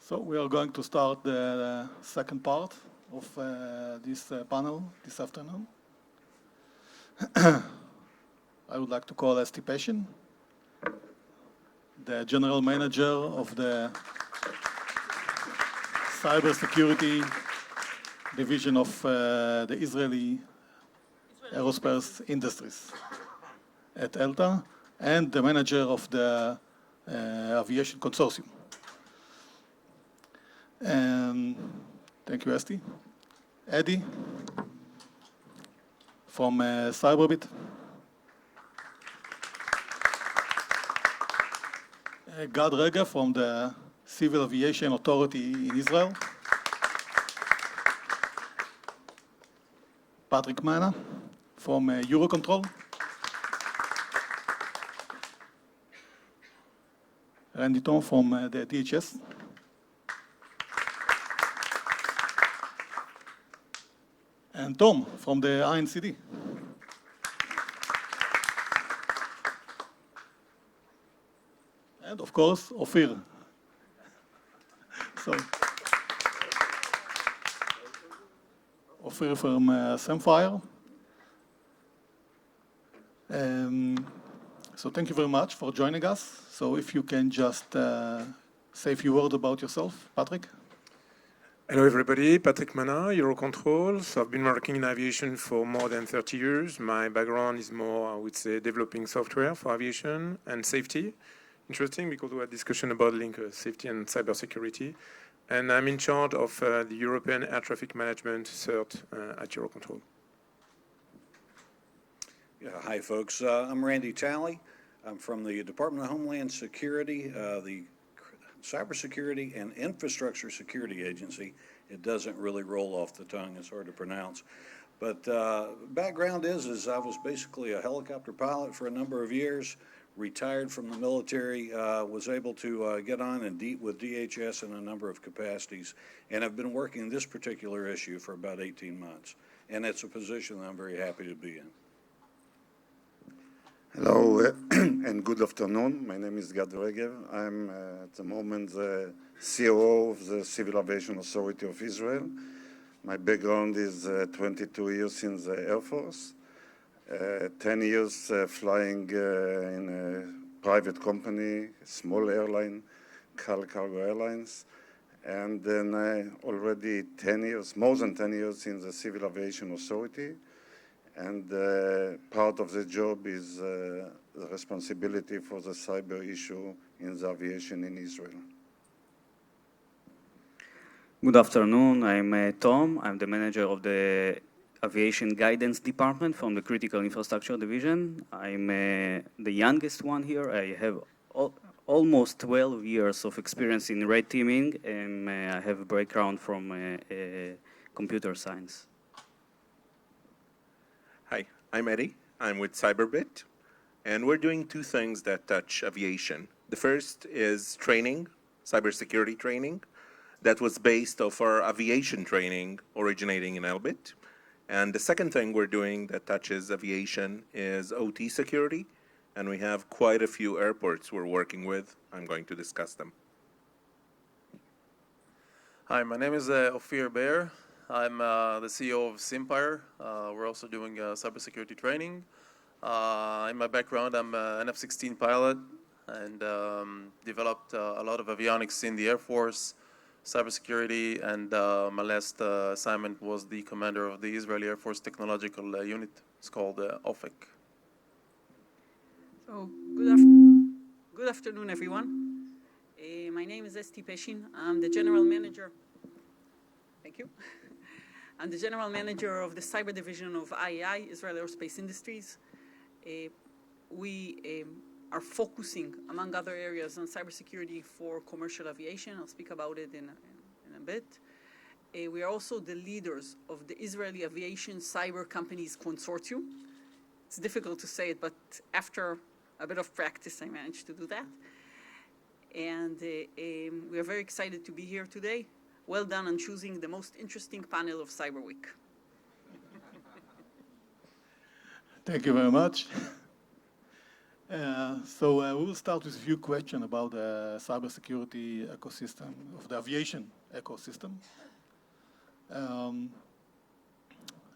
So we are going to start the second part of this panel this afternoon. I would like to call Esti Peshin, the General Manager of the Cybersecurity Division of the Israeli Aerospace Industries at ELTA, and the Manager of the Aviation Consortium. And thank you, Esti. Eddie from Cyberbit. Gad Ragev from the Civil Aviation Authority in Israel. Patrick Mana from EUROCONTROL. Randy Tom from the DHS. And Tom from the INCD. And of course, Ophir. So, Ophir from Samfire. So thank you very much for joining us. So if you can just say a few words about yourself, Patrick. Hello everybody, Patrick Mana, EUROCONTROL. So I've been working in aviation for more than 30 years. My background is more, I would say, developing software for aviation and safety. Interesting because we had discussion about link safety and cybersecurity. And I'm in charge of the European Air Traffic Management CERT at EUROCONTROL. Yeah, hi folks, I'm Randy Talley. I'm from the Department of Homeland Security, the Cybersecurity and Infrastructure Security Agency. It doesn't really roll off the tongue, it's hard to pronounce. But background is I was basically a helicopter pilot for a number of years, retired from the military, was able to get on and with DHS in a number of capacities, and I've been working this particular issue for about 18 months. And it's a position that I'm very happy to be in. Hello and good afternoon. My name is Gad Ragev. I'm at the moment the COO of the Civil Aviation Authority of Israel. My background is 22 years in the Air Force, 10 years flying in a private company, small airline, Cal Cargo Airlines, and then already 10 years, more than 10 years in the Civil Aviation Authority. And part of the job is the responsibility for the cyber issue in the aviation in Israel. Good afternoon, I'm Tom. I'm the manager of the Aviation Guidance Department from the Critical Infrastructure Division. I'm the youngest one here. I have almost 12 years of experience in red teaming, and I have a background from computer science. Hi, I'm Eddie. I'm with Cyberbit, and we're doing two things that touch aviation. The first is training, cybersecurity training, that was based off our aviation training originating in Elbit. And the second thing we're doing that touches aviation is OT security, and we have quite a few airports we're working with. I'm going to discuss them. Hi, my name is Ophir Bear. I'm the CEO of Simpire. We're also doing cybersecurity training. In my background, I'm an F-16 pilot and developed a lot of avionics in the Air Force, cybersecurity, and my last assignment was the commander of the Israeli Air Force Technological Unit. It's called Ophir. So, good afternoon, everyone. My name is Esti Peshin. I'm the general manager. Thank you. I'm the general manager of the cyber division of IAI, Israel Aerospace Industries. We are focusing, among other areas, on cybersecurity for commercial aviation. I'll speak about it in a bit. We are also the leaders of the Israeli Aviation Cyber Companies Consortium. It's difficult to say it, but after a bit of practice, I managed to do that. And we are very excited to be here today. Well done on choosing the most interesting panel of Cyber Week. Thank you very much. We will start with a few questions about the cybersecurity ecosystem, of the aviation ecosystem.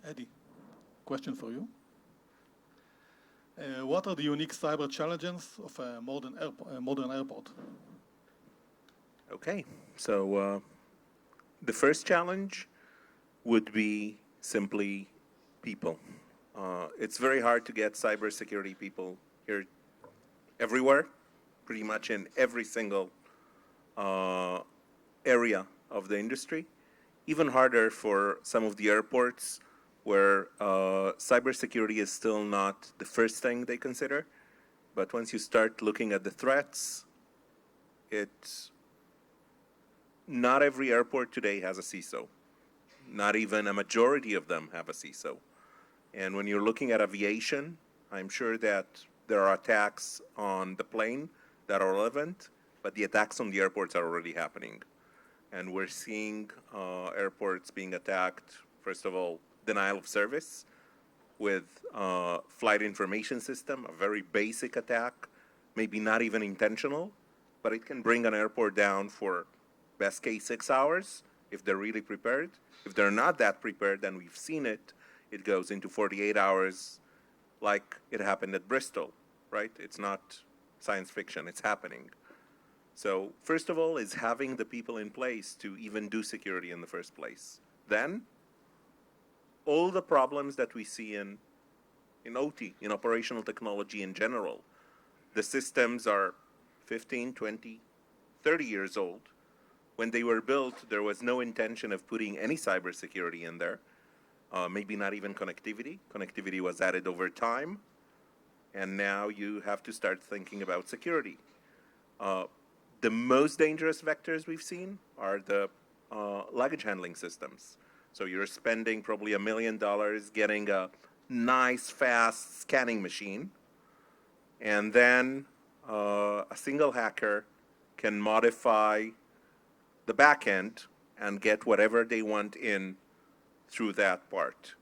Eddie, question for you. What are the unique cyber challenges of a modern airport? Okay, so the first challenge would be simply people. It's very hard to get cybersecurity people here everywhere, pretty much in every single area of the industry. Even harder for some of the airports where cybersecurity is still not the first thing they consider. But once you start looking at the threats, not every airport today has a CISO. Not even a majority of them have a CISO. And when you're looking at aviation, I'm sure that there are attacks on the plane that are relevant, but the attacks on the airports are already happening. And we're seeing airports being attacked, first of all, denial of service with flight information system, a very basic attack, maybe not even intentional, but it can bring an airport down for best case 6 hours if they're really prepared. If they're not that prepared, then we've seen it, it goes into 48 hours like it happened at Bristol, right? It's not science fiction, it's happening. So first of all is having the people in place to even do security in the first place. Then, all the problems that we see in OT, in operational technology in general, the systems are 15, 20, 30 years old. When they were built, there was no intention of putting any cybersecurity in there, maybe not even connectivity. Connectivity was added over time, and now you have to start thinking about security. The most dangerous vectors we've seen are the luggage handling systems. So you're spending probably $1 million getting a nice, fast scanning machine, and then a single hacker can modify the back end and get whatever they want in through that part.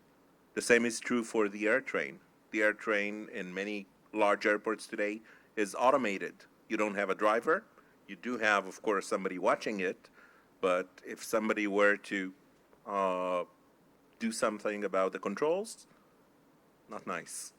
The same is true for the air train. The air train in many large airports today is automated. You don't have a driver. You do have, of course, somebody watching it, but if somebody were to do something about the controls, not nice.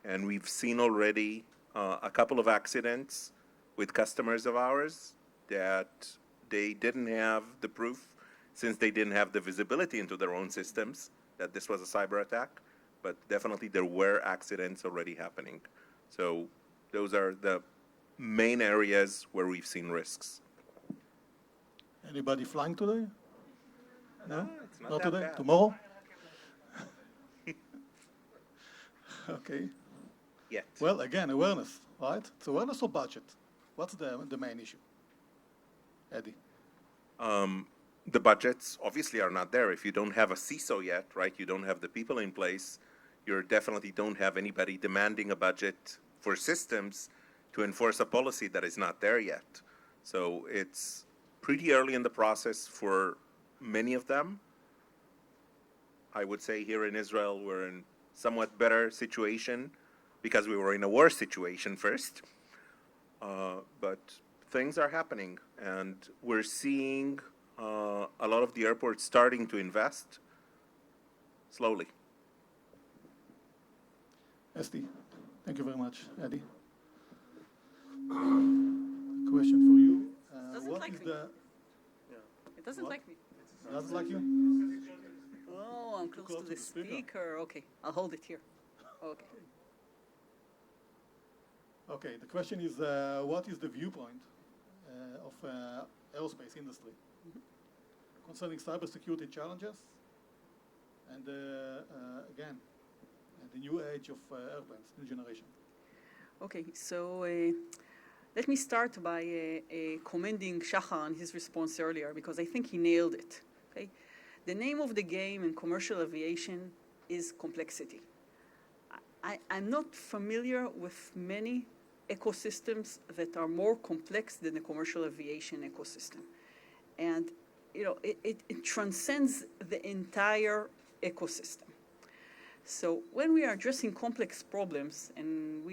And we've seen already a couple of accidents with customers of ours that they didn't have the proof, since they didn't have the visibility into their own systems, that this was a cyber attack, but definitely there were accidents already happening. So those are the main areas where we've seen risks. Anybody flying today? No? It's not that today? bad. Tomorrow? Okay. Yet. Well, again, awareness, right? It's awareness or budget? What's the main issue? Eddie? The budgets obviously are not there. If you don't have a CISO yet, right, you don't have the people in place, you definitely don't have anybody demanding a budget for systems to enforce a policy that is not there yet. So it's pretty early in the process for many of them. I would say here in Israel, we're in somewhat better situation because we were in a worse situation first. But things are happening, and we're seeing a lot of the airports starting to invest slowly. Esti, thank you very much. Eddie? Question for you. Doesn't What like is me. the... It doesn't What? like me. Doesn't like you? Oh, I'm close to the speaker. Okay, I'll hold it here. Okay. Okay, the question is, what is the viewpoint of aerospace industry concerning cybersecurity challenges and, again, the new age of airplanes, new generation? Okay, so let me start by commending Shachar on his response earlier, because I think he nailed it. Okay? The name of the game in commercial aviation is complexity. I'm not familiar with many ecosystems that are more complex than the commercial aviation ecosystem. And it transcends the entire ecosystem. So when we are addressing complex problems, and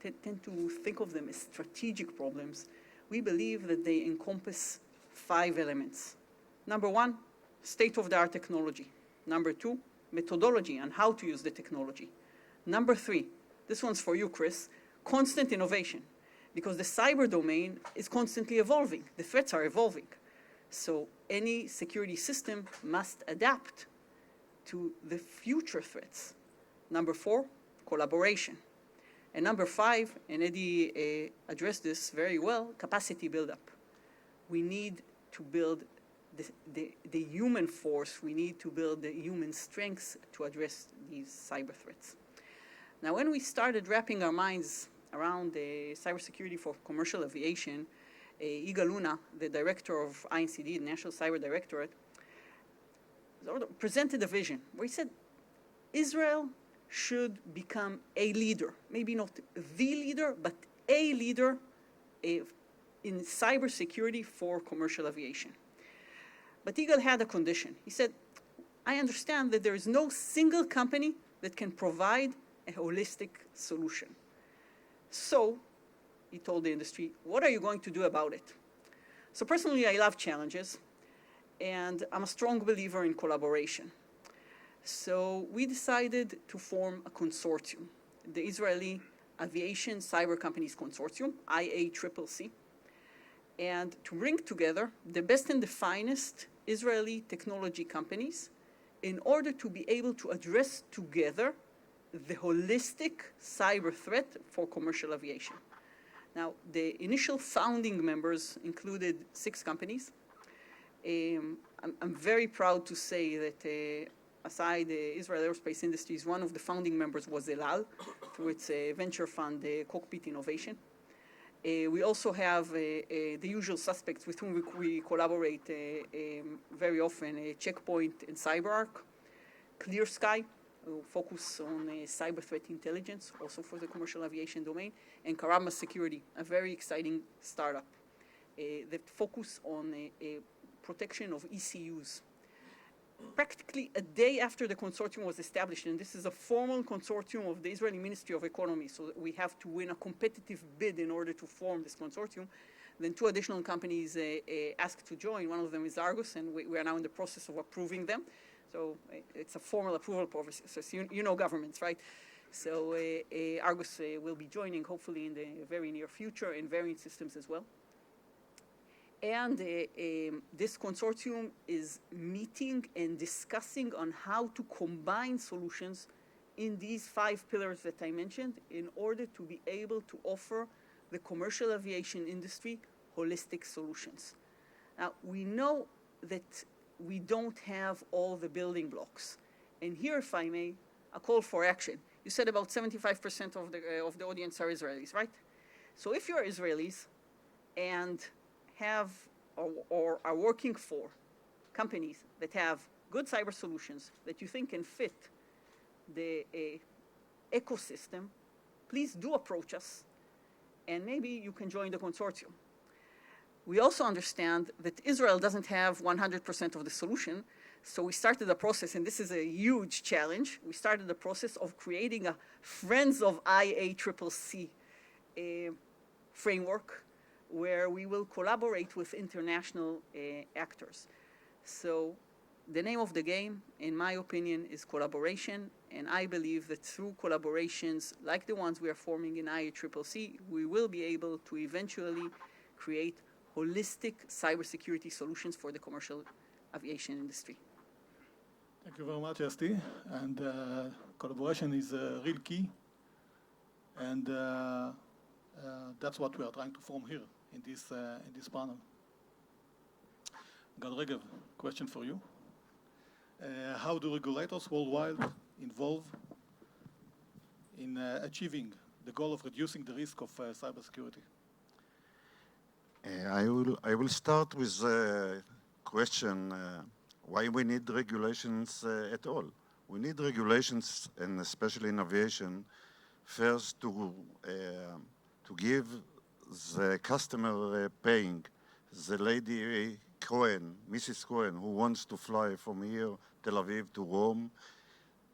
tend to think of them as strategic problems, we believe that they encompass 5 elements. Number 1, state-of-the-art technology. Number 2, methodology and how to use the technology. Number 3, this one's for you, Chris, constant innovation, because the cyber domain is constantly evolving. The threats are evolving. So any security system must adapt to the future threats. Number 4, collaboration. And number 5, and Eddie addressed this very well, capacity buildup. We need to build the human force. We need to build the human strengths to address these cyber threats. Now, when we started wrapping our minds around cybersecurity for commercial aviation, Yigal Luna, the director of INCD, the National Cyber Directorate, presented a vision where he said, Israel should become a leader, maybe not the leader, but a leader in cybersecurity for commercial aviation. But Yigal had a condition. He said, I understand that there is no single company that can provide a holistic solution. So, he told the industry, what are you going to do about it? So personally, I love challenges, and I'm a strong believer in collaboration. So we decided to form a consortium, the Israeli Aviation Cyber Companies Consortium, IACCC, and to bring together the best and the finest Israeli technology companies in order to be able to address together the holistic cyber threat for commercial aviation. Now, the initial founding members included 6 companies. I'm very proud to say that aside the Israel Aerospace Industries, one of the founding members was El Al, through its venture fund, Cockpit Innovation. We also have the usual suspects with whom we collaborate very often, Checkpoint and CyberArk, Clear Sky, who focus on cyber threat intelligence, also for the commercial aviation domain, and Karama Security, a very exciting startup that focus on protection of ECUs. Practically a day after the consortium was established, and this is a formal consortium of the Israeli Ministry of Economy, so we have to win a competitive bid in order to form this consortium. Then 2 additional companies asked to join. One of them is Argus, and we are now in the process of approving them. So it's a formal approval process. You know governments, right? So Argus will be joining, hopefully, in the very near future, and Variant Systems as well. And this consortium is meeting and discussing on how to combine solutions in these 5 pillars that I mentioned in order to be able to offer the commercial aviation industry holistic solutions. Now, we know that we don't have all the building blocks. And here, if I may, a call for action. You said about 75% of the audience are Israelis, right? So if you're Israelis and have or are working for companies that have good cyber solutions that you think can fit the ecosystem, please do approach us, and maybe you can join the consortium. We also understand that Israel doesn't have 100% of the solution, so we started a process, and this is a huge challenge. We started the process of creating a Friends of IACCC framework where we will collaborate with international actors. So the name of the game, in my opinion, is collaboration, and I believe that through collaborations like the ones we are forming in IACCC, we will be able to eventually create holistic cybersecurity solutions for the commercial aviation industry. Thank you very much, Esti. And collaboration is real key, and that's what we are trying to form here in this panel. Ragev, question for you. How do regulators worldwide involve in achieving the goal of reducing the risk of cybersecurity? I will start with a question, why we need regulations at all. We need regulations, and especially in aviation, first to give the customer paying, the lady Cohen, Mrs. Cohen, who wants to fly from here, Tel Aviv to Rome,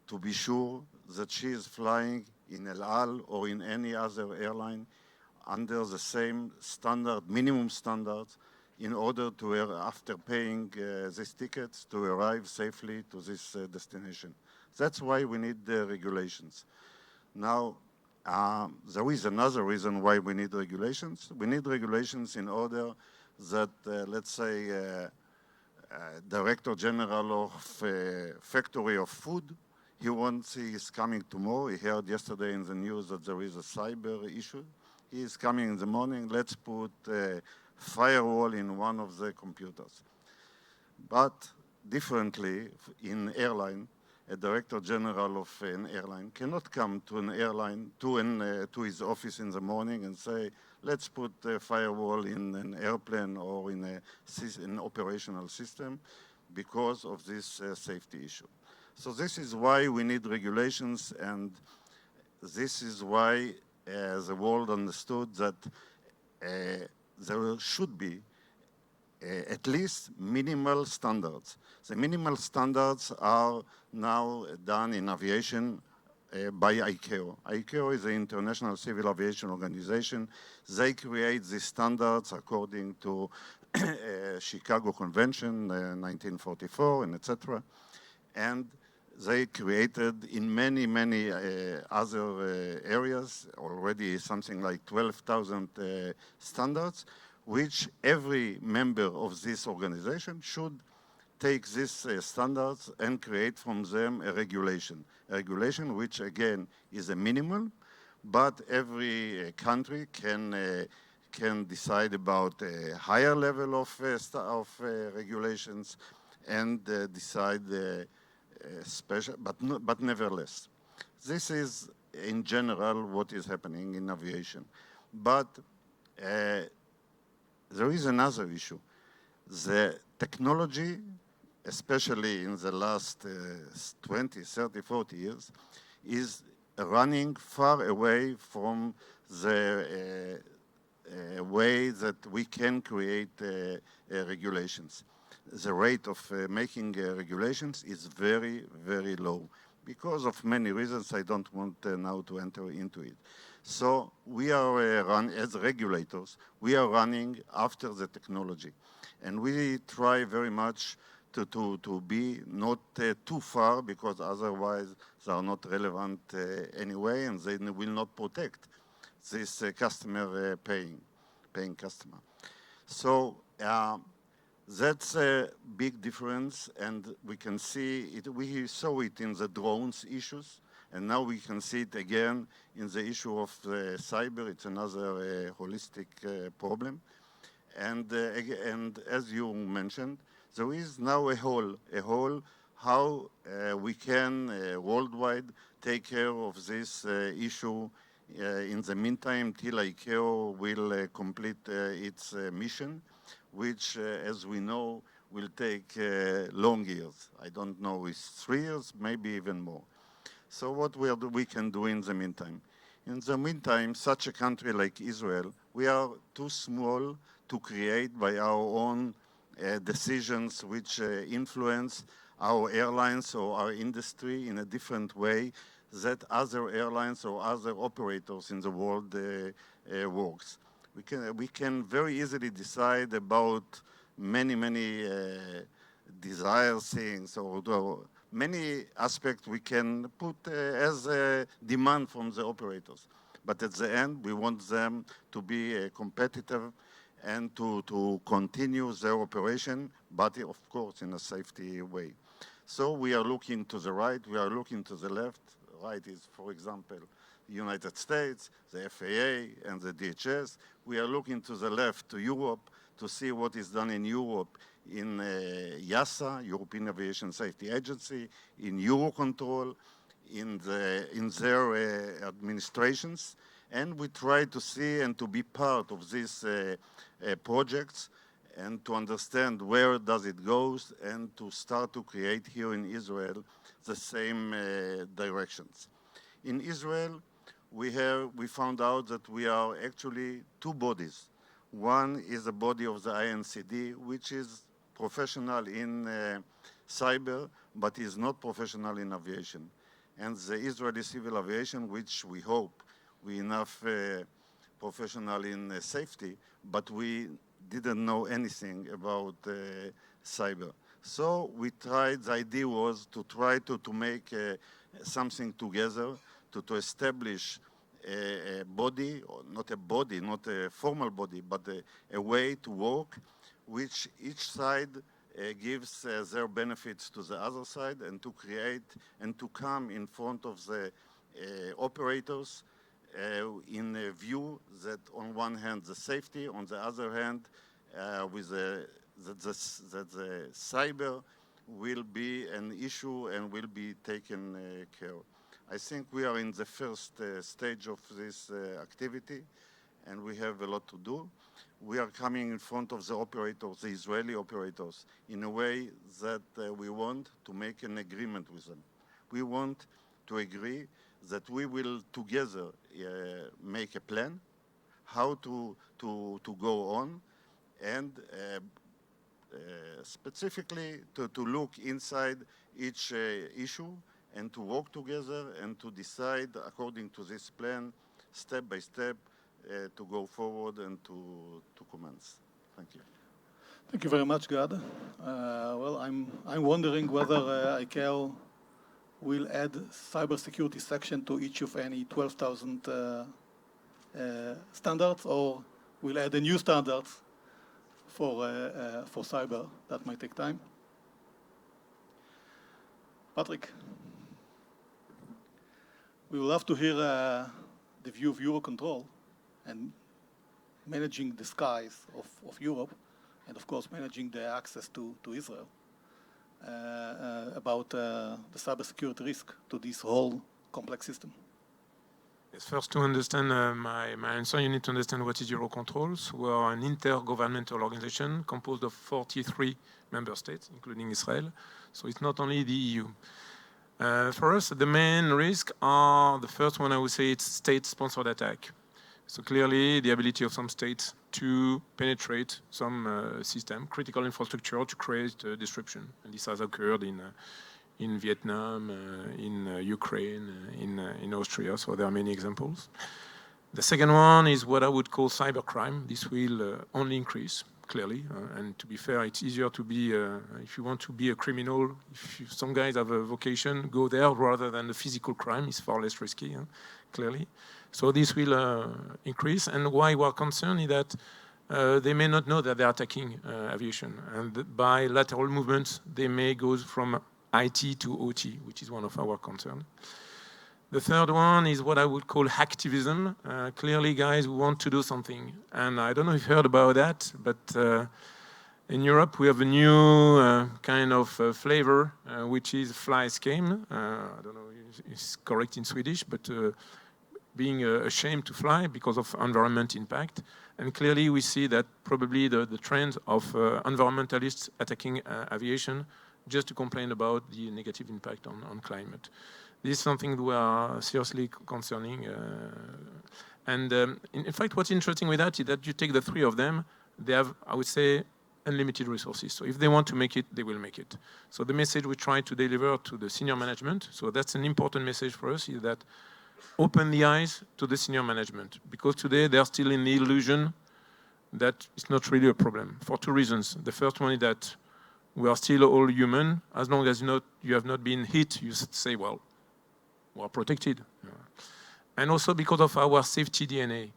to be sure that she is flying in El Al or in any other airline under the same standard, minimum standards, in order to, after paying these tickets, to arrive safely to this destination. That's why we need the regulations. Now, there is another reason why we need regulations. We need regulations in order that, let's say, Director General of Factory of Food, he is coming tomorrow. He heard yesterday in the news that there is a cyber issue. He is coming in the morning. Let's put a firewall in one of the computers. But differently, in airline, a Director General of an airline cannot come to an airline, to his office in the morning and say, let's put a firewall in an airplane or in an operational system because of this safety issue. So this is why we need regulations, and this is why the world understood that there should be at least minimal standards. The minimal standards are now done in aviation by ICAO. ICAO is the International Civil Aviation Organization. They create these standards according to Chicago Convention, 1944, and etc. And they created in many, many other areas already something like 12,000 standards, which every member of this organization should take these standards and create from them a regulation which again is a minimum, but every country can decide about a higher level of regulations and decide special, but nevertheless. This is in general what is happening in aviation. But there is another issue. The technology, especially in the last 20, 30, 40 years, is running far away from the way that we can create regulations. The rate of making regulations is very, very low because of many reasons. I don't want now to enter into it. So we are as regulators, we are running after the technology. And we try very much to be not too far, because otherwise they are not relevant anyway, and they will not protect this customer paying customer. So that's a big difference, and we can see it. We saw it in the drones issues, and now we can see it again in the issue of cyber. It's another holistic problem. And as you mentioned, there is now a whole how we can worldwide take care of this issue in the meantime till ICAO will complete its mission, which, as we know, will take long years. I don't know, it's 3 years, maybe even more. So what we can do in the meantime? In the meantime, such a country like Israel, we are too small to create by our own decisions which influence our airlines or our industry in a different way that other airlines or other operators in the world works. We can very easily decide about many desired things or many aspects we can put as a demand from the operators. But at the end, we want them to be competitive and to continue their operation, but of course in a safety way. So we are looking to the right, we are looking to the left. Right is, for example, the United States, the FAA, and the DHS. We are looking to the left, to Europe, to see what is done in Europe in EASA, European Aviation Safety Agency, in EUROCONTROL, in their administrations. And we try to see and to be part of these projects and to understand where does it go and to start to create here in Israel the same directions. In Israel, we found out that we are actually two bodies. One is a body of the INCD, which is professional in cyber, but is not professional in aviation. and the Israeli civil aviation, which we hope we enough professional in safety, but we didn't know anything about cyber. So we tried, the idea was to try to make something together, to establish a body, or not a body, not a formal body, but a way to work, which each side gives their benefits to the other side, and to create and to come in front of the operators in a view that on one hand the safety, on the other hand with that the cyber will be an issue and will be taken care of. I think we are in the first stage of this activity, and we have a lot to do. We are coming in front of the operators, the Israeli operators, in a way that we want to make an agreement with them. We want to agree that we will together make a plan how to go on, and specifically to look inside each issue and to work together and to decide according to this plan, step by step, to go forward and to commence. Thank you. Thank you very much, Gad. Well, I'm wondering whether ICAO will add cybersecurity section to each of any 12,000 standards, or will add a new standards for cyber. That might take time. Patrick, we would love to hear the view of Eurocontrol and managing the skies of Europe, and of course managing the access to Israel, about the cybersecurity risk to this whole complex system. Yes, first, to understand my answer, you need to understand what is Eurocontrol. So we are an intergovernmental organization composed of 43 member states, including Israel. So it's not only the EU. For us, the main risks are, the first one I would say, it's state-sponsored attack. So clearly, the ability of some states to penetrate some system, critical infrastructure, to create disruption. And this has occurred in Vietnam, in Ukraine, in Austria. So there are many examples. The second one is what I would call cybercrime. This will only increase, clearly. And to be fair, it's easier to be, if you want to be a criminal, if some guys have a vocation, go there rather than the physical crime. It's far less risky, clearly. So this will increase. And why we're concerned is that they may not know that they're attacking aviation. And by lateral movements, they may go from IT to OT, which is one of our concerns. The third one is what I would call hacktivism. Clearly, guys want to do something. And I don't know if you've heard about that, but in Europe, we have a new kind of flavor, which is fly scheme. I don't know if it's correct in Swedish, but being ashamed to fly because of environment impact. And clearly, we see that probably the trend of environmentalists attacking aviation just to complain about the negative impact on climate. This is something we are seriously concerning. In fact, what's interesting with that is that you take the three of them, they have, I would say, unlimited resources. So if they want to make it, they will make it. So the message we try to deliver to the senior management, so that's an important message for us, is that open the eyes to the senior management. Because today they're still in the illusion that it's not really a problem, for two reasons. The first one is that we are still all human. As long as you have not been hit, you say, well, we're protected. And also because of our safety DNA.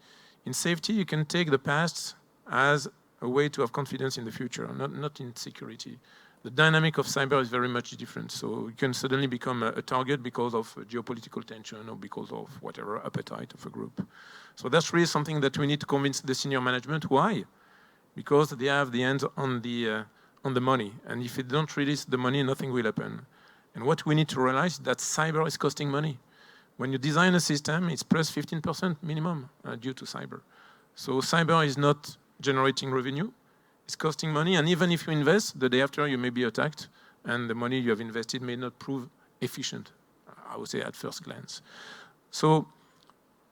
In safety, you can take the past as a way to have confidence in the future, not in security. The dynamic of cyber is very much different. So you can suddenly become a target because of geopolitical tension or because of whatever appetite of a group. So that's really something that we need to convince the senior management. Why? Because they have the hands on the money. And if they don't release the money, nothing will happen. And what we need to realize is that cyber is costing money. When you design a system, it's plus 15% minimum due to cyber. So cyber is not generating revenue. It's costing money. And even if you invest, the day after you may be attacked, and the money you have invested may not prove efficient, I would say at first glance. So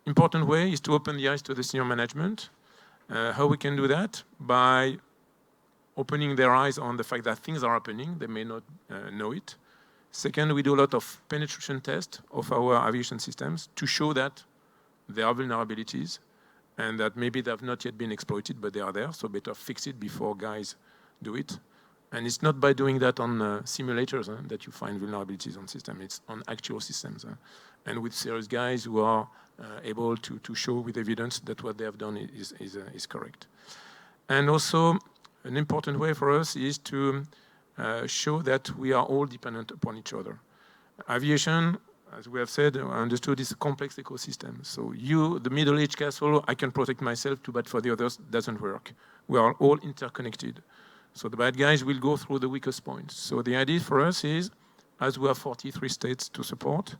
important way is to open the eyes to the senior management. How we can do that? By opening their eyes on the fact that things are happening. They may not know it. Second, we do a lot of penetration tests of our aviation systems to show that there are vulnerabilities and that maybe they have not yet been exploited, but they are there, so better fix it before guys do it. And it's not by doing that on simulators that you find vulnerabilities on systems, it's on actual systems. And with serious guys who are able to show with evidence that what they have done is correct. And also, an important way for us is to show that we are all dependent upon each other. Aviation, as we have said, understood, is a complex ecosystem. So you, the middle-aged castle, I can protect myself, too bad for the others, doesn't work. We are all interconnected. So the bad guys will go through the weakest points. So the idea for us is, as we have 43 states to support,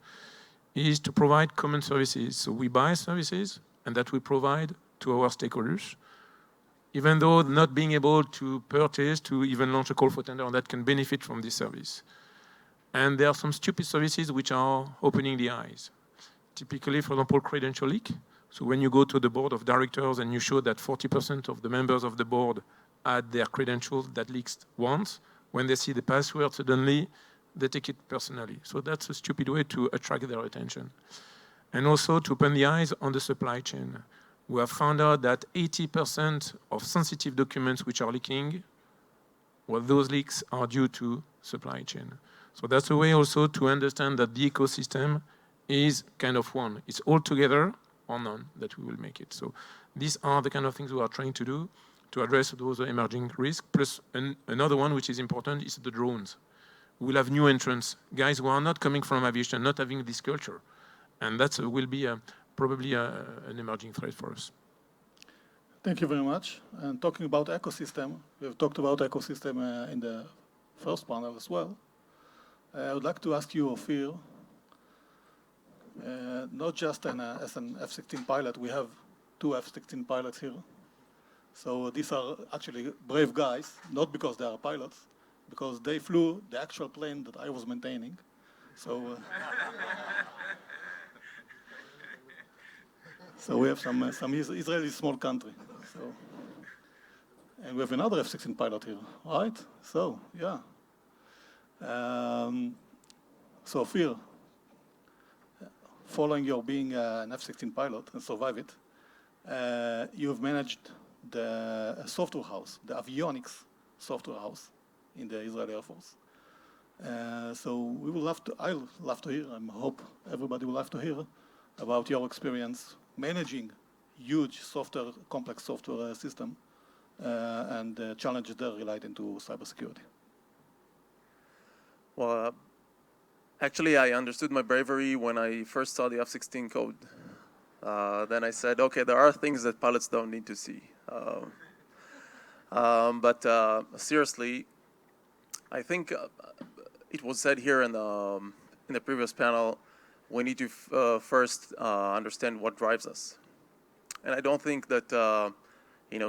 is to provide common services. So we buy services, and that we provide to our stakeholders, even though not being able to purchase, to even launch a call for tender, that can benefit from this service. And there are some stupid services which are opening the eyes. Typically, for example, credential leak. So when you go to the board of directors and you show that 40% of the members of the board had their credentials that leaked once, when they see the password, suddenly they take it personally. So that's a stupid way to attract their attention. And also to open the eyes on the supply chain. We have found out that 80% of sensitive documents which are leaking, well, those leaks are due to supply chain. So that's a way also to understand that the ecosystem is kind of one. It's all together or none that we will make it. So these are the kind of things we are trying to do to address those emerging risks. Plus another one which is important is the drones. We'll have new entrants, guys who are not coming from aviation, not having this culture. And that will be probably an emerging threat for us. Thank you very much. And talking about ecosystem, we've talked about ecosystem in the first panel as well. I would like to ask you, Ophir, not just as an F-16 pilot, we have 2 F-16 pilots here. So these are actually brave guys, not because they are pilots, because they flew the actual plane that I was maintaining. So, so we have some Israeli small country. So, and we have another F-16 pilot here, right? So, yeah. So Ophir, following your being an F-16 pilot and survive it, you've managed the software house, the avionics software house in the Israeli Air Force. So we will I'll love to hear, I hope everybody will love to hear about your experience managing huge software, complex software system and the challenges there related to cybersecurity. Well, actually, I understood my bravery when I first saw the F-16 code. Then I said, okay, there are things that pilots don't need to see. But seriously, I think it was said here in the previous panel, we need to first understand what drives us. And I don't think that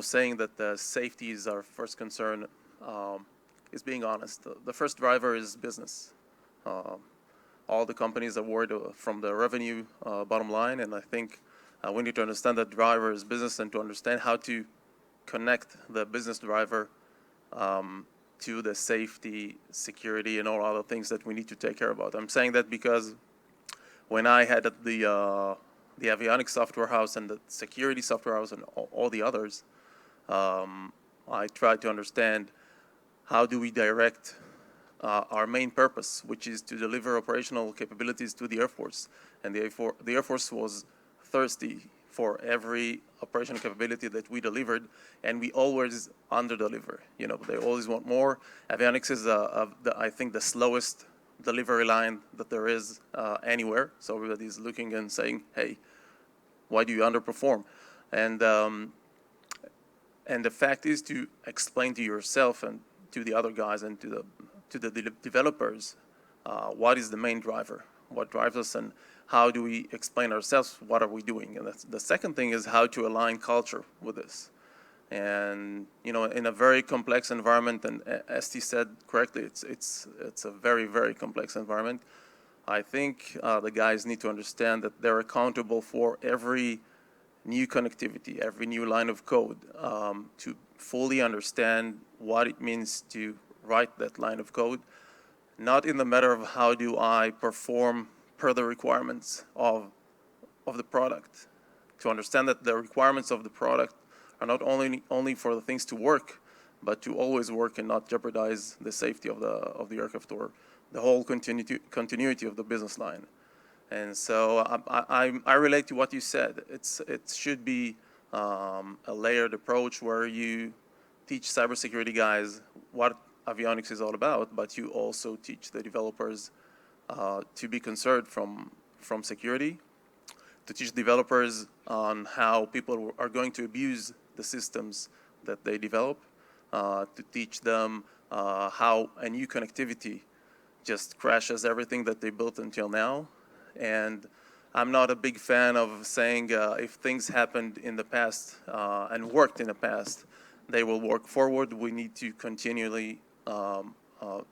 saying that the safety is our first concern is being honest. The first driver is business. All the companies are worried from the revenue bottom line, and I think we need to understand that driver is business and to understand how to connect the business driver to the safety, security, and all other things that we need to take care about. I'm saying that because when I had the avionics software house and the security software house and all the others, I tried to understand how do we direct our main purpose, which is to deliver operational capabilities to the Air Force. And the Air Force was thirsty for every operational capability that we delivered, and we always under-deliver. They always want more. Avionics is, I think, the slowest delivery line that there is anywhere. So everybody's looking and saying, hey, why do you underperform? And the fact is to explain to yourself and to the other guys and to the developers what is the main driver, what drives us, and how do we explain ourselves, what are we doing? And the second thing is how to align culture with this. And in a very complex environment, and Esti said correctly, it's a very, very complex environment. I think the guys need to understand that they're accountable for every new connectivity, every new line of code, to fully understand what it means to write that line of code, not in the matter of how do I perform per the requirements of the product. To understand that the requirements of the product are not only for the things to work, but to always work and not jeopardize the safety of the aircraft or the whole continuity of the business line. And so I relate to what you said. It should be a layered approach where you teach cybersecurity guys what avionics is all about, but you also teach the developers to be concerned from security, to teach developers on how people are going to abuse the systems that they develop, to teach them how a new connectivity just crashes everything that they built until now. And I'm not a big fan of saying if things happened in the past and worked in the past, they will work forward. We need to continually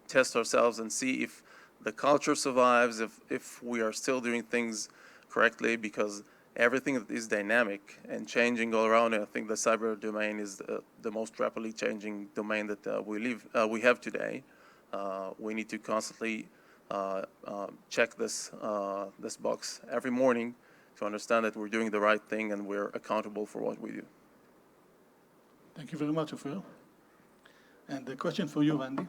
test ourselves and see if the culture survives, if we are still doing things correctly, because everything is dynamic and changing all around. And I think the cyber domain is the most rapidly changing domain that we have today. We need to constantly check this box every morning to understand that we're doing the right thing and we're accountable for what we do. Thank you very much, Ophir. And the question for you, Randy.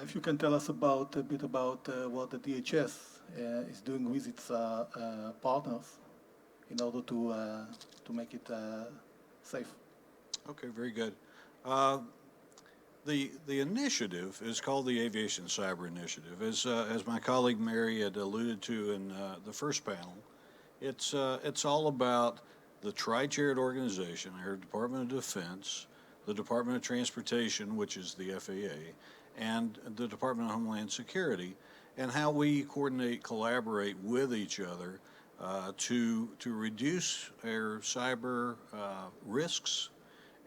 If you can tell us a bit about what the DHS is doing with its partners in order to make it safe. Okay, very good. The initiative is called the Aviation Cyber Initiative. As my colleague Mary had alluded to in the first panel, it's all about the tri-chaired organization, our Department of Defense, the Department of Transportation, which is the FAA, and the Department of Homeland Security, and how we coordinate, collaborate with each other to reduce our cyber risks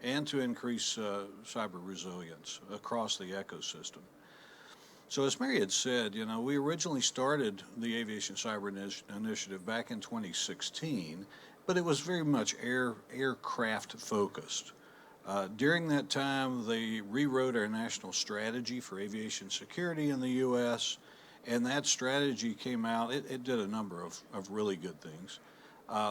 and to increase cyber resilience across the ecosystem. So as Mary had said, you know, we originally started the Aviation Cyber Initiative back in 2016, but it was very much aircraft focused. During that time, they rewrote our national strategy for aviation security in the U.S., and that strategy came out, it did a number of really good things.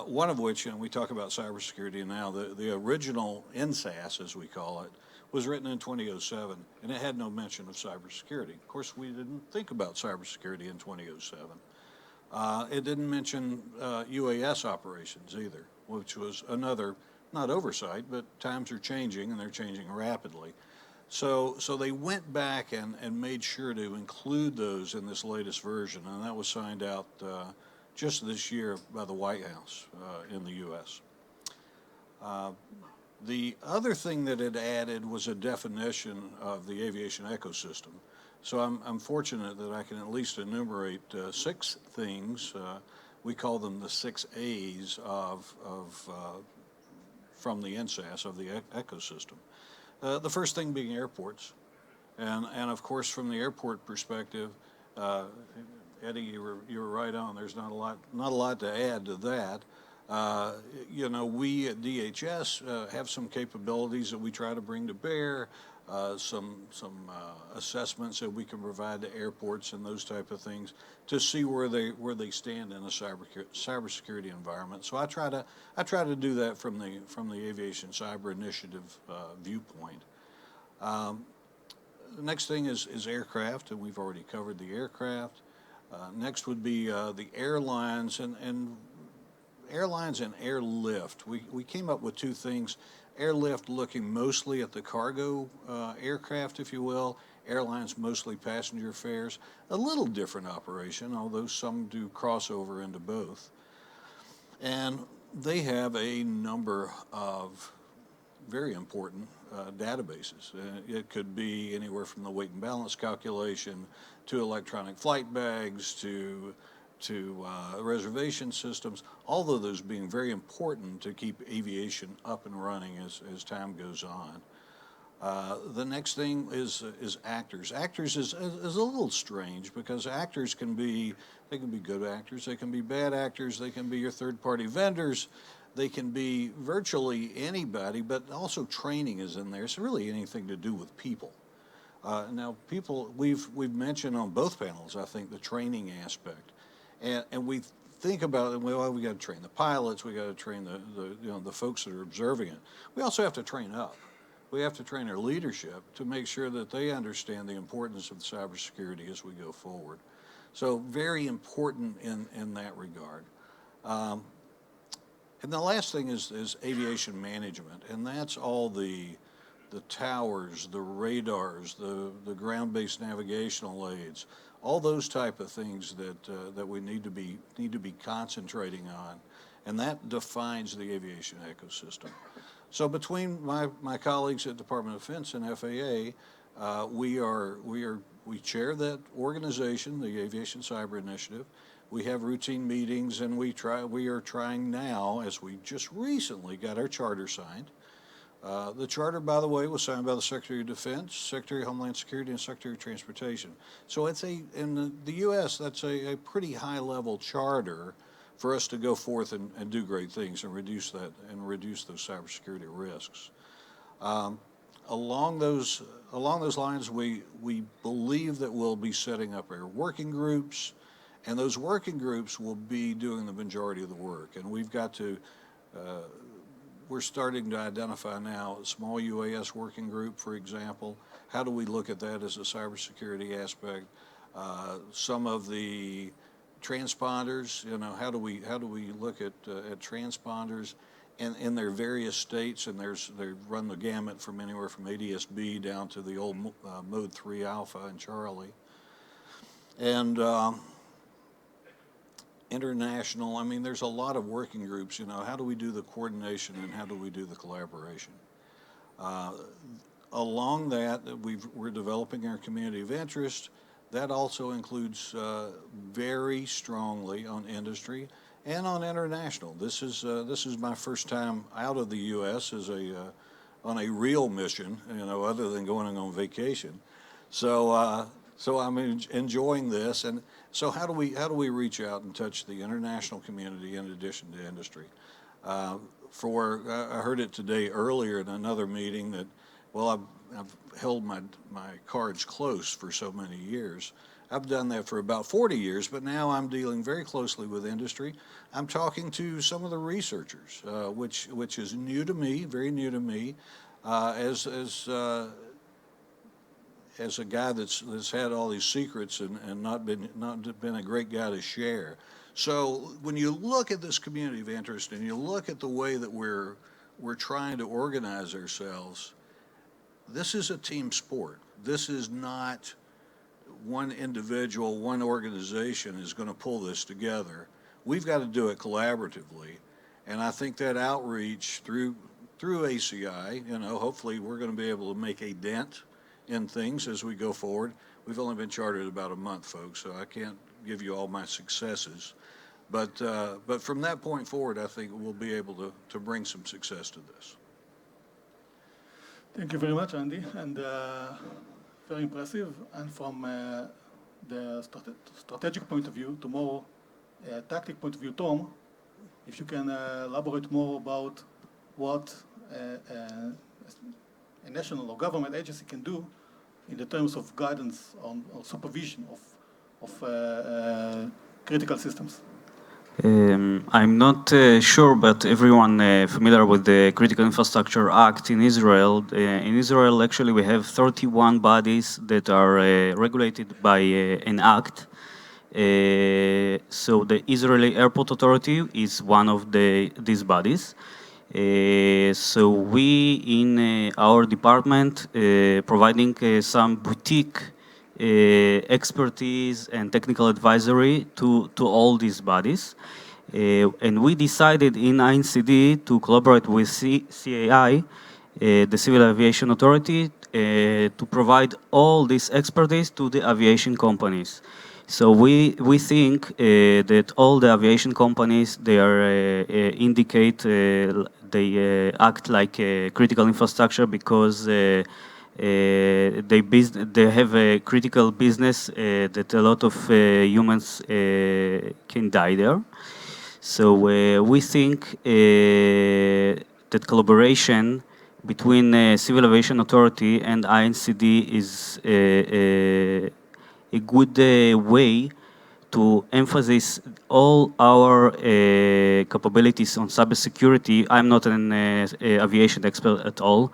One of which, and we talk about cybersecurity now, the original NSAS, as we call it, was written in 2007, and it had no mention of cybersecurity. Of course, we didn't think about cybersecurity in 2007. It didn't mention UAS operations either, which was another, not oversight, but times are changing, and they're changing rapidly. So they went back and made sure to include those in this latest version, and that was signed out just this year by the White House in the U.S. The other thing that it added was a definition of the aviation ecosystem. So I'm fortunate that I can at least enumerate 6 things. We call them the 6 A's from the NSAS of the ecosystem. The first thing being airports, and of course from the airport perspective, Eddie, you were right on. There's not a lot to add to that. You know, we at DHS have some capabilities that we try to bring to bear, some assessments that we can provide to airports and those type of things to see where they stand in a cybersecurity environment. So I try to do that from the Aviation Cyber Initiative viewpoint. The next thing is aircraft, and we've already covered the aircraft. Next would be the airlines and airlines and airlift. We came up with 2 things. Airlift looking mostly at the cargo aircraft, if you will. Airlines mostly passenger affairs. A little different operation, although some do crossover into both. And they have a number of very important databases. It could be anywhere from the weight and balance calculation to electronic flight bags to reservation systems, all of those being very important to keep aviation up and running as time goes on. The next thing is actors. Actors is a little strange because actors can be good actors, they can be bad actors, they can be your third-party vendors, they can be virtually anybody, but also training is in there. It's really anything to do with people. Now, we've mentioned on both panels, I think, the training aspect, and we think about it. Well, we got to train the pilots, we got to train the folks that are observing it. We also have to train up. We have to train our leadership to make sure that they understand the importance of cybersecurity as we go forward. So very important in that regard. And the last thing is aviation management, and that's all the towers, the radars, the ground-based navigational aids, all those type of things that we need to be concentrating on, and that defines the aviation ecosystem. So between my colleagues at Department of Defense and FAA, we chair that organization, the Aviation Cyber Initiative. We have routine meetings, and we are trying now, as we just recently got our charter signed. The charter, by the way, was signed by the Secretary of Defense, Secretary of Homeland Security, and Secretary of Transportation. So it's in the U.S., that's a pretty high-level charter for us to go forth and do great things and reduce those cybersecurity risks. Along those lines, we believe that we'll be setting up our working groups, and those working groups will be doing the majority of the work. And we're starting to identify now a small UAS working group, for example. How do we look at that as a cybersecurity aspect? Some of the transponders, how do we look at transponders in their various states, and they run the gamut from anywhere from ADS-B down to the old Mode 3 Alpha and Charlie. And international, I mean, there's a lot of working groups, how do we do the coordination and how do we do the collaboration? Along that, we're developing our community of interest. That also includes very strongly on industry and on international. This is my first time out of the U.S. on a real mission, other than going on vacation. So I'm enjoying this. And so how do we reach out and touch the international community in addition to industry? I heard it today earlier in another meeting that, well, I've held my cards close for so many years. I've done that for about 40 years, but now I'm dealing very closely with industry. I'm talking to some of the researchers, which is new to me, very new to me, as a guy that's had all these secrets and not been a great guy to share. So when you look at this community of interest and you look at the way that we're trying to organize ourselves, this is a team sport. This is not one individual, one organization is going to pull this together. We've got to do it collaboratively. And I think that outreach through ACI, hopefully we're going to be able to make a dent in things as we go forward. We've only been chartered about a month, folks, so I can't give you all my successes. But from that point forward, I think we'll be able to bring some success to this. Thank you very much, Andy, and very impressive. And from the strategic point of view to more tactic point of view, Tom, if you can elaborate more about what a national or government agency can do in the terms of guidance on or supervision of critical systems. I'm not sure, but everyone familiar with the Critical Infrastructure Act in Israel. In Israel, actually, we have 31 bodies that are regulated by an act. So the Israeli Airport Authority is one of these bodies. So we in our department providing some boutique expertise and technical advisory to all these bodies. And we decided in INCD to collaborate with CAI, the Civil Aviation Authority, to provide all this expertise to the aviation companies. So we think that all the aviation companies, they are indicate, they act like critical infrastructure because they have a critical business that a lot of humans can die there. So we think that collaboration between Civil Aviation Authority and INCD is a good way to emphasize all our capabilities on cybersecurity. I'm not an aviation expert at all,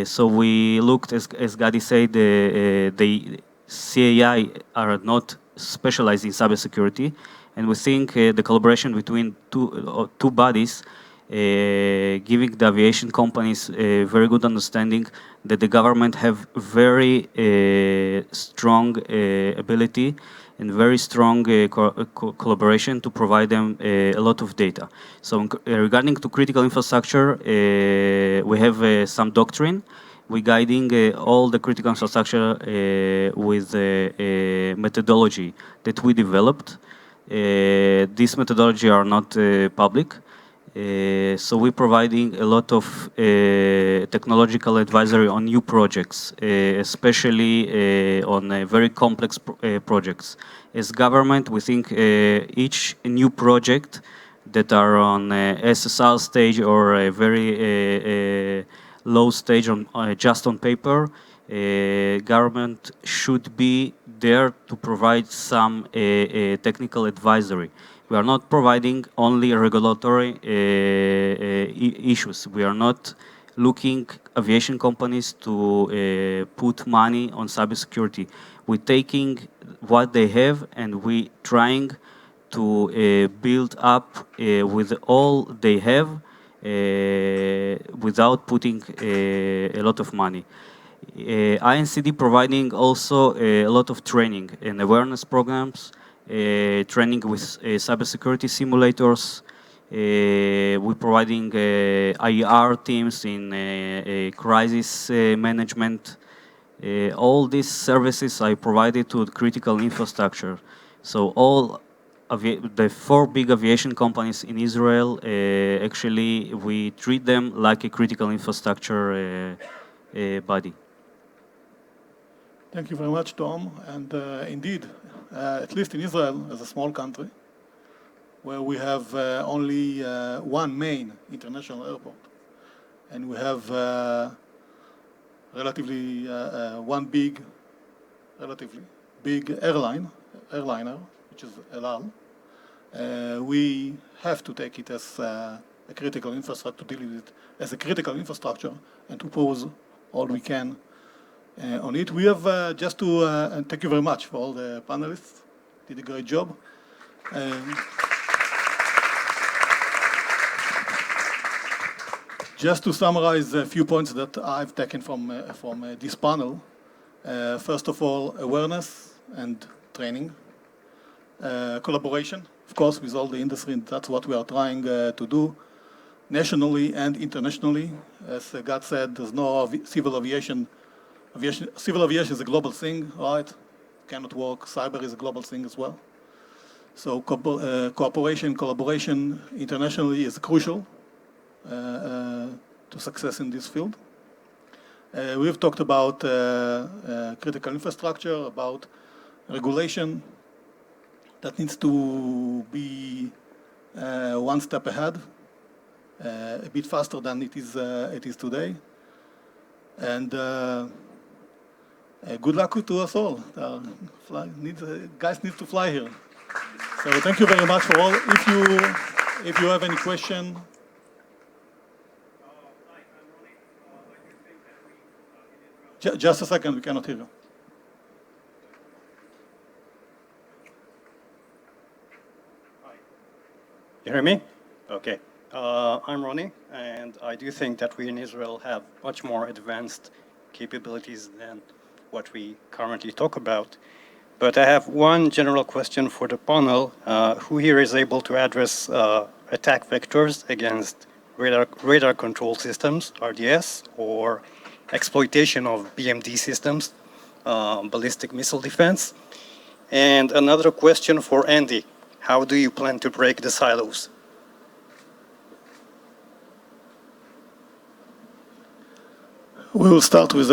so we looked, as Gadi said, the CAI are not specialized in cybersecurity, and we think the collaboration between two bodies giving the aviation companies a very good understanding that the government have very strong ability and very strong collaboration to provide them a lot of data. So regarding to critical infrastructure, we have some doctrine. We're guiding all the critical infrastructure with a methodology that we developed. These methodology are not public. So we're providing a lot of technological advisory on new projects, especially on very complex projects. As government, we think each new project that are on SSR stage or a very low stage on just on paper, government should be there to provide some technical advisory. We are not providing only regulatory issues. We are not looking aviation companies to put money on cybersecurity. We're taking what they have and we trying to build up with all they have without putting a lot of money. INCD providing also a lot of training and awareness programs, training with cybersecurity simulators. We're providing IR teams in crisis management. All these services are provided to the critical infrastructure. So all the 4 big aviation companies in Israel, actually, we treat them like a critical infrastructure body. Thank you very much, Tom. And indeed, at least in Israel, as a small country, where we have only one main international airport, and we have relatively one relatively big airliner, which is El Al. We have to take it as a critical infrastructure, to deal with it as a critical infrastructure, and to pose all we can on it. We have just to, and thank you very much for all the panelists, did a great job. Just to summarize a few points that I've taken from this panel. First of all, awareness and training. Collaboration, of course, with all the industry, and that's what we are trying to do, nationally and internationally. As Gad said, there's no civil aviation. Civil aviation is a global thing, right? Cannot work. Cyber is a global thing as well. So cooperation, collaboration internationally is crucial to success in this field. We've talked about critical infrastructure, about regulation that needs to be one step ahead, a bit faster than it is today. And good luck to us all. Guys need to fly here. So thank you very much for all. If you have any question. Just a second, we cannot hear you. You hear me? Okay. I'm Ronnie, and I do think that we in Israel have much more advanced capabilities than what we currently talk about. But I have one general question for the panel. Who here is able to address attack vectors against radar control systems, RDS, or exploitation of BMD systems, ballistic missile defense? And another question for Andy. How do you plan to break the silos? We will start with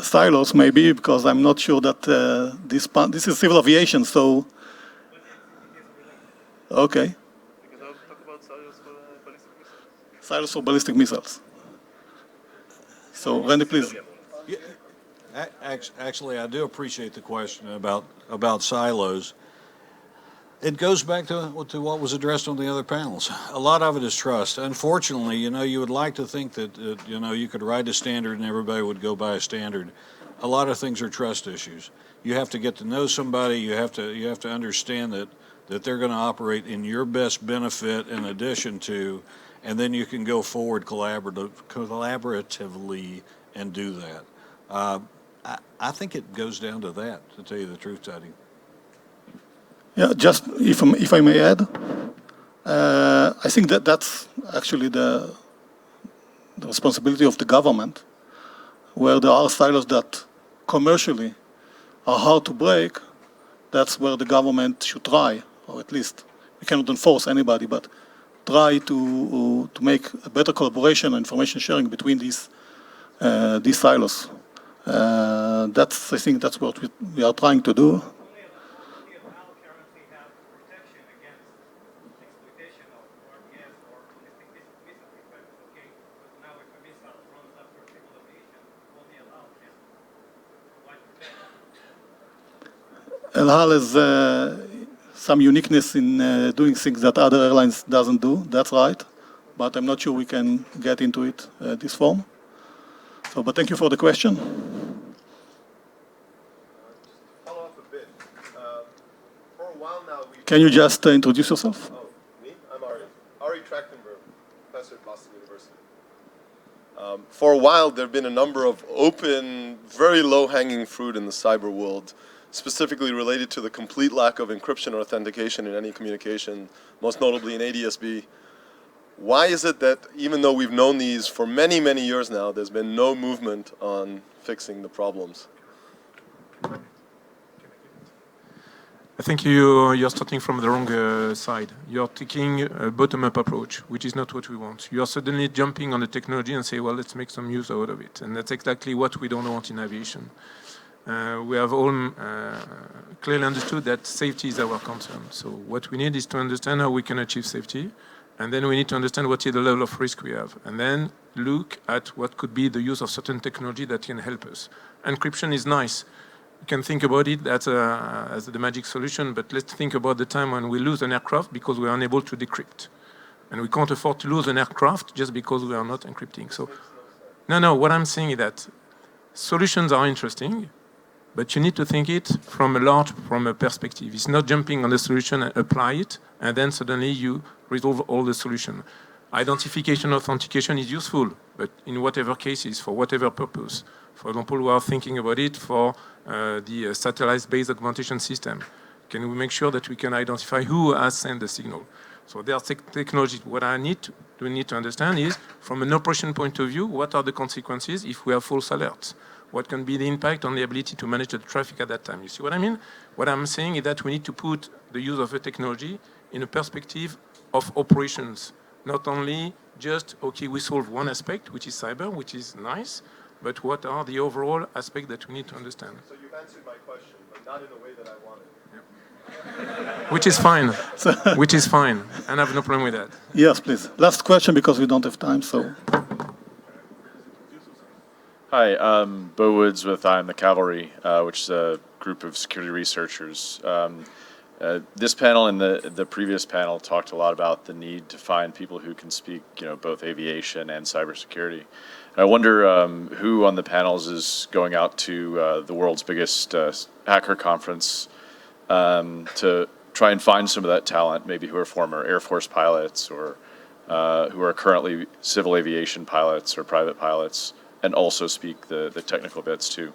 silos, maybe, because I'm not sure that this is civil aviation, so... Okay. Because I'll talk about silos for ballistic missiles. Silos for ballistic missiles. So, Randy, please. Actually, I do appreciate the question about silos. It goes back to what was addressed on the other panels. A lot of it is trust. Unfortunately, you would like to think that, you could write a standard and everybody would go by a standard. A lot of things are trust issues. You have to get to know somebody. You have to understand that they're going to operate in your best benefit in addition to, and then you can go forward collaboratively and do that. I think it goes down to that, to tell you the truth, Dadi. Yeah, just if I may add, I think that's actually the responsibility of the government, where there are silos that commercially are hard to break. That's where the government should try, or at least we cannot enforce anybody, but try to make a better collaboration and information sharing between these silos. I think that's what we are trying to do. El Al has some uniqueness in doing things that other airlines doesn't do. That's right, but I'm not sure we can get into it this form. So, but thank you for the question. Follow up a bit. For a while now, Can you just introduce yourself? Oh, me? I'm Ari Trachtenberg, professor at Boston University. For a while, there have been a number of open, very low-hanging fruit in the cyber world, specifically related to the complete lack of encryption or authentication in any communication, most notably in ADSB. Why is it that even though we've known these for many, many years now, there's been no movement on fixing the problems? I think you're starting from the wrong side. You're taking a bottom-up approach, which is not what we want. You're suddenly jumping on the technology and say, well, let's make some use out of it. And that's exactly what we don't want in aviation. We have all clearly understood that safety is our concern. So what we need is to understand how we can achieve safety. And then we need to understand what is the level of risk we have. And then look at what could be the use of certain technology that can help us. Encryption is nice. You can think about it as the magic solution, but let's think about the time when we lose an aircraft because we are unable to decrypt. And we can't afford to lose an aircraft just because we are not encrypting. So, no, what I'm saying is that solutions are interesting, but you need to think it from a perspective. It's not jumping on the solution and apply it, and then suddenly you resolve all the solution. Identification, authentication is useful, but in whatever cases, for whatever purpose. For example, we are thinking about it for the satellite-based augmentation system. Can we make sure that we can identify who has sent the signal? So there are technologies. What we need to understand is, from an operation point of view, what are the consequences if we have false alerts? What can be the impact on the ability to manage the traffic at that time? You see what I mean? What I'm saying is that we need to put the use of a technology in a perspective of operations, not only just, okay, we solve one aspect, which is cyber, which is nice, but what are the overall aspects that we need to understand? So you've answered my question, but not in a way that I wanted. Which is fine, which is fine, and I have no problem with that. Yes, please. Last question because we don't have time, so. Hi, Bo Woods with I Am the Cavalry, which is a group of security researchers. This panel and the previous panel talked a lot about the need to find people who can speak, both aviation and cybersecurity. And I wonder who on the panels is going out to the world's biggest hacker conference to try and find some of that talent, maybe who are former Air Force pilots or who are currently civil aviation pilots or private pilots, and also speak the technical bits too.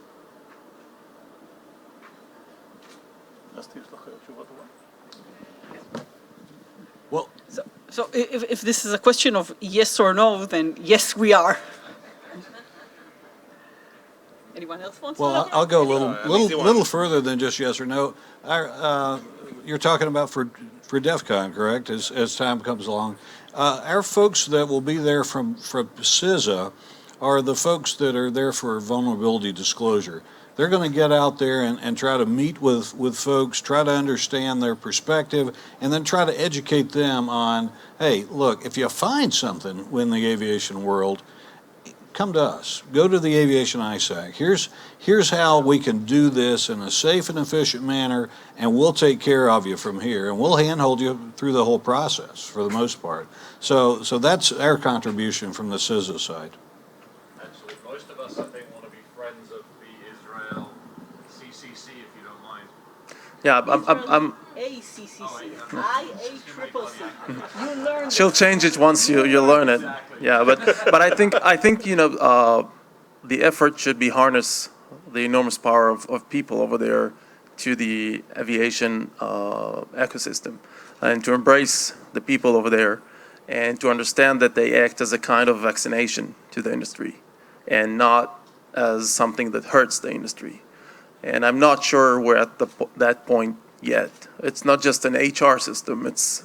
Well, so if this is a question of yes or no, then yes, we are. Anyone else wants to? Well, I'll go a little further than just yes or no. You're talking about for DEF CON, correct? As time comes along, our folks that will be there from CISA are the folks that are there for vulnerability disclosure. They're going to get out there and try to meet with folks, try to understand their perspective, and then try to educate them on, hey, look, if you find something in the aviation world, come to us. Go to the Aviation ISAC. Here's how we can do this in a safe and efficient manner, and we'll take care of you from here, and we'll handhold you through the whole process for the most part. So that's our contribution from the CISA side. Actually, most of us, I think, want to be friends of the Israel CCC, if you don't mind. Yeah, I'm ACCC, IACCC. You learn. She'll change it once you learn it. Yeah, but I think the effort should be harness the enormous power of people over there to the aviation ecosystem, and to embrace the people over there, and to understand that they act as a kind of vaccination to the industry, and not as something that hurts the industry. And I'm not sure we're at that point yet. It's not just an HR system. It's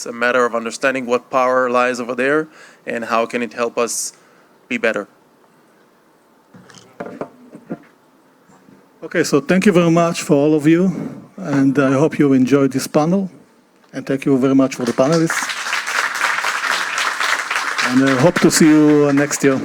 a matter of understanding what power lies over there and how can it help us be better. Okay, so thank you very much for all of you, and I hope you enjoyed this panel, and thank you very much for the panelists, and I hope to see you next year.